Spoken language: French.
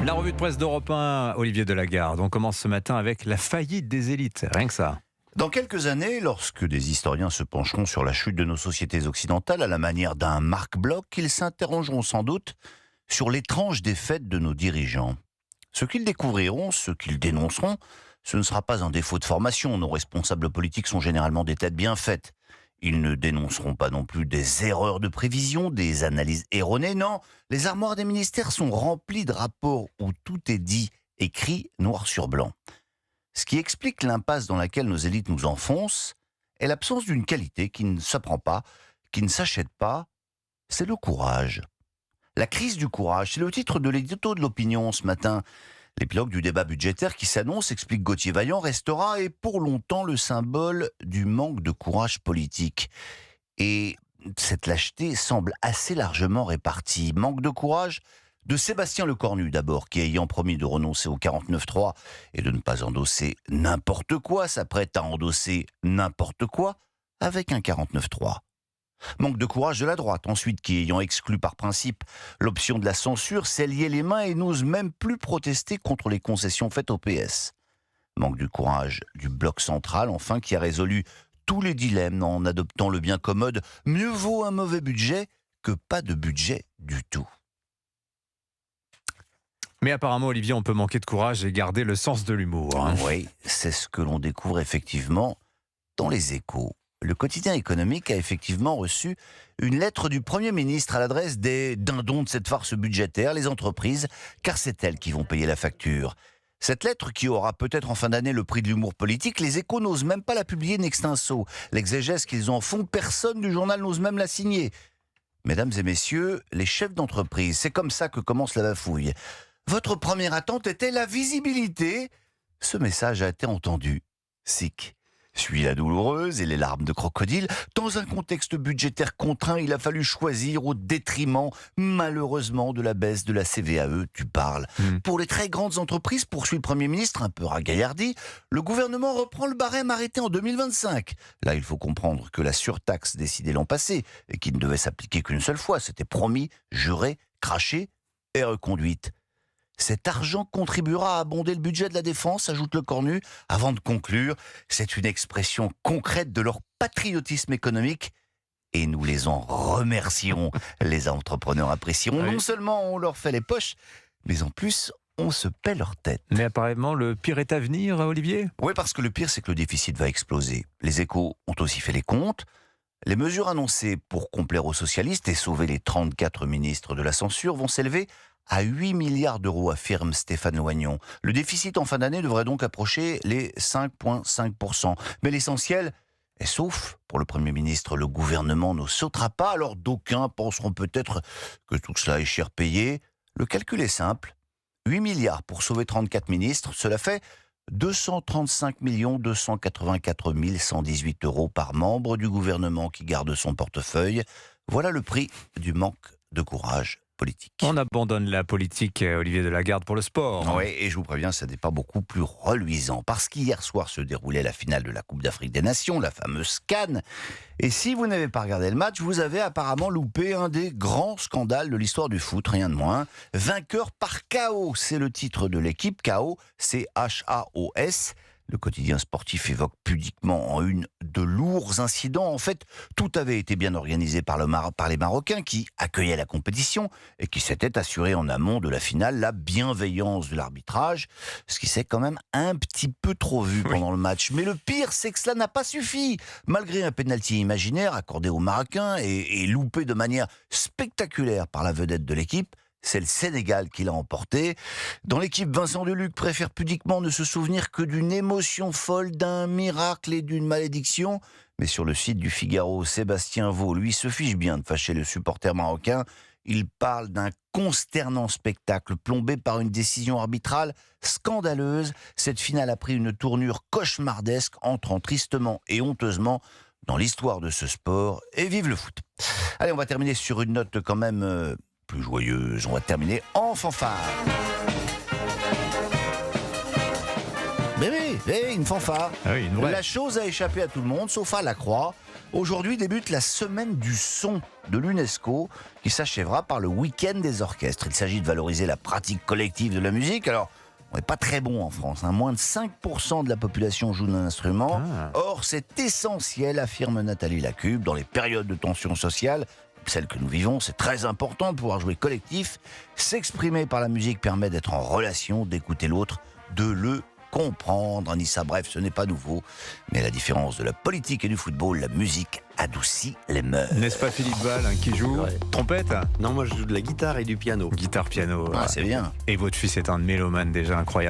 La revue de presse d'Europe 1, Olivier Delagarde. On commence ce matin avec la faillite des élites. Rien que ça. Dans quelques années, lorsque des historiens se pencheront sur la chute de nos sociétés occidentales à la manière d'un Marc Bloch, ils s'interrogeront sans doute sur l'étrange défaite de nos dirigeants. Ce qu'ils découvriront, ce qu'ils dénonceront, ce ne sera pas un défaut de formation. Nos responsables politiques sont généralement des têtes bien faites. Ils ne dénonceront pas non plus des erreurs de prévision, des analyses erronées. Non, les armoires des ministères sont remplies de rapports où tout est dit, écrit noir sur blanc. Ce qui explique l'impasse dans laquelle nos élites nous enfoncent est l'absence d'une qualité qui ne s'apprend pas, qui ne s'achète pas, c'est le courage. La crise du courage, c'est le titre de l'édito de l'opinion ce matin. L'épilogue du débat budgétaire qui s'annonce, explique Gauthier Vaillant, restera et pour longtemps le symbole du manque de courage politique. Et cette lâcheté semble assez largement répartie. Manque de courage de Sébastien Lecornu d'abord, qui ayant promis de renoncer au 49.3 et de ne pas endosser n'importe quoi, s'apprête à endosser n'importe quoi avec un 49.3. Manque de courage de la droite, ensuite, qui ayant exclu par principe l'option de la censure, s'est lié les mains et n'ose même plus protester contre les concessions faites au PS. Manque du courage du bloc central, enfin, qui a résolu tous les dilemmes en adoptant le bien commode « mieux vaut un mauvais budget que pas de budget du tout ». Mais apparemment, Olivier, on peut manquer de courage et garder le sens de l'humour. Oui, c'est ce que l'on découvre effectivement dans les Échos. Le quotidien économique a effectivement reçu une lettre du Premier ministre à l'adresse des dindons de cette farce budgétaire, les entreprises, car c'est elles qui vont payer la facture. Cette lettre, qui aura peut-être en fin d'année le prix de l'humour politique, les Échos n'osent même pas la publier n'extinso. L'exégèse qu'ils en font, personne du journal n'ose même la signer. Mesdames et messieurs, les chefs d'entreprise, c'est comme ça que commence la bafouille. Votre première attente était la visibilité. Ce message a été entendu. Sic. Suit la douloureuse et les larmes de crocodile. Dans un contexte budgétaire contraint, il a fallu choisir au détriment, malheureusement, de la baisse de la CVAE, tu parles. Pour les très grandes entreprises, poursuit le Premier ministre, un peu ragaillardi, le gouvernement reprend le barème arrêté en 2025. Là, il faut comprendre que la surtaxe décidée l'an passé, et qui ne devait s'appliquer qu'une seule fois, c'était promis, juré, craché et reconduite. Cet argent contribuera à abonder le budget de la défense, ajoute Lecornu, avant de conclure. C'est une expression concrète de leur patriotisme économique et nous les en remercierons. Les entrepreneurs apprécieront. Oui. Non seulement on leur fait les poches, mais en plus on se paie leur tête. Mais apparemment, le pire est à venir, Olivier. Oui, parce que le pire, c'est que le déficit va exploser. Les Échos ont aussi fait les comptes. Les mesures annoncées pour complaire aux socialistes et sauver les 34 ministres de la censure vont s'élever à 8 milliards d'euros, affirme Stéphane Loignon. Le déficit en fin d'année devrait donc approcher les 5,5%. Mais l'essentiel est sauf pour le Premier ministre. Le gouvernement ne sautera pas, alors d'aucuns penseront peut-être que tout cela est cher payé. Le calcul est simple. 8 milliards pour sauver 34 ministres, cela fait 235 284 118 euros par membre du gouvernement qui garde son portefeuille. Voilà le prix du manque de courage politique. On abandonne la politique, Olivier Delagarde, pour le sport. Oui, et je vous préviens, ça n'est pas beaucoup plus reluisant. Parce qu'hier soir se déroulait la finale de la Coupe d'Afrique des Nations, la fameuse CAN. Et si vous n'avez pas regardé le match, vous avez apparemment loupé un des grands scandales de l'histoire du foot, rien de moins. Vainqueur par KO, c'est le titre de l'équipe. KO, c'est H-A-O-S. Le quotidien sportif évoque pudiquement en une de lourds incidents. En fait, tout avait été bien organisé par les Marocains qui accueillaient la compétition et qui s'étaient assurés en amont de la finale la bienveillance de l'arbitrage, ce qui s'est quand même un petit peu trop vu pendant le match. Mais le pire, c'est que cela n'a pas suffi. Malgré un pénalty imaginaire accordé aux Marocains et loupé de manière spectaculaire par la vedette de l'équipe, c'est le Sénégal qui l'a emporté. Dans l'équipe, Vincent Deluc préfère pudiquement ne se souvenir que d'une émotion folle, d'un miracle et d'une malédiction. Mais sur le site du Figaro, Sébastien Vaux, lui, se fiche bien de fâcher le supporter marocain. Il parle d'un consternant spectacle plombé par une décision arbitrale scandaleuse. Cette finale a pris une tournure cauchemardesque, entrant tristement et honteusement dans l'histoire de ce sport. Et vive le foot. Allez, on va terminer sur une note quand même plus joyeuse. On va terminer en fanfare. Mais oui, une fanfare. Ah oui, une vraie. La chose a échappé à tout le monde, sauf à Lacroix. Aujourd'hui débute la semaine du son de l'UNESCO qui s'achèvera par le week-end des orchestres. Il s'agit de valoriser la pratique collective de la musique. Alors, on n'est pas très bon en France, hein. Moins de 5% de la population joue d'un instrument. Or, c'est essentiel, affirme Nathalie Lacube, dans les périodes de tension sociale, celle que nous vivons, c'est très important de pouvoir jouer collectif. S'exprimer par la musique permet d'être en relation, d'écouter l'autre, de le comprendre. Anissa, bref, ce n'est pas nouveau. Mais à la différence de la politique et du football, la musique adoucit les mœurs. N'est-ce pas Philippe Val qui joue trompette? Non, moi je joue de la guitare et du piano. Guitare-piano. Ah, c'est bien. Et votre fils est un mélomane déjà incroyable.